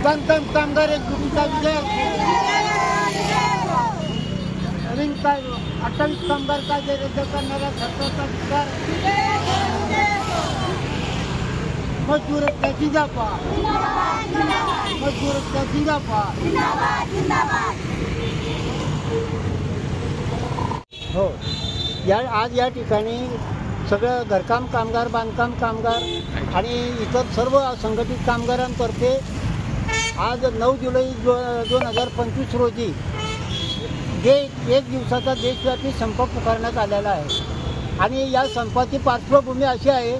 बांधकाम कामगार एकजुटीचा विजय असो। नवीन 28 कामगार कायदे रद्द करणाऱ्या सरकारचा विचार मजदूर एकता जिंदाबाद, मजदूर एकता जिंदाबाद। हो, आज या ठिकाणी सगळं घरकाम कामगार, बांधकाम कामगार आणि इतर सर्व संघटित कामगारांतर्फे आज 9 जुलै 2025 रोजी एक दिवसाचा देशव्यापी संप पुकारण्यात आलेला आहे। आणि या संपाची पार्श्वभूमी अशी आहे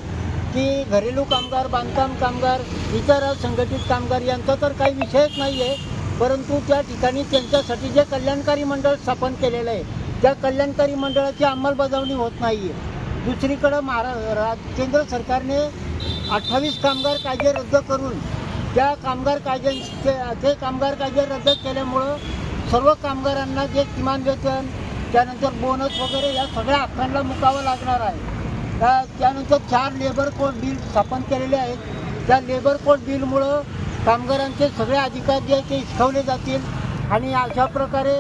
की घरेलू कामगार, बांधकाम कामगार, इतर संघटित कामगार यांचा तर काही विषयच नाही आहे, परंतु त्या ठिकाणी त्यांच्यासाठी जे कल्याणकारी मंडळ स्थापन केलेलं आहे त्या कल्याणकारी मंडळाची अंमलबजावणी होत नाही आहे। दुसरीकडं केंद्र सरकारने 28 कामगार कायदे रद्द करून त्या कामगार कायदे रद्द केल्यामुळं सर्व कामगारांना जे किमान वेतन, त्यानंतर बोनस वगैरे या सगळ्या हक्कांना मुकावं लागणार आहे। त्यानंतर 4 लेबर कोड बिल स्थापन केलेले आहेत। त्या लेबर कोड बिलमुळं कामगारांचे सगळे अधिकार जे आहेत ते हिसकावले जातील आणि अशा प्रकारे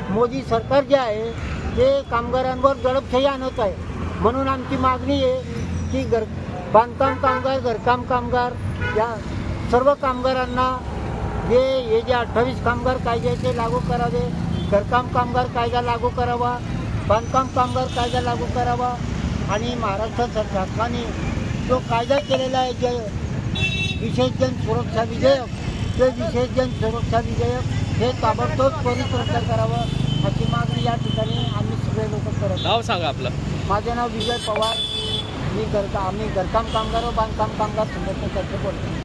मोदी सरकार जे आहे ते कामगारांवर दडपशाही आणत आहे। म्हणून आमची मागणी आहे की बांधकाम कामगार, घरकाम कामगार या सर्व कामगारांना हे जे 28 कामगार कायदे ते लागू करावे, घरकाम कामगार कायदा लागू करावा, बांधकाम कामगार कायदा लागू करावा आणि महाराष्ट्र सरकारने जो कायदा केलेला आहे जे विशेष जन सुरक्षा विधेयक, ते विशेष जन सुरक्षा विधेयक हे ताबडतोब त्वरित रद्द करावं अशी मागणी या ठिकाणी आम्ही सगळे लोक करत। नाव सांगा आपलं। माझे नाव विजय पवार, आम्ही घरकाम कामगार व बांधकाम कामगार संघटनेतर्फे बोलतो।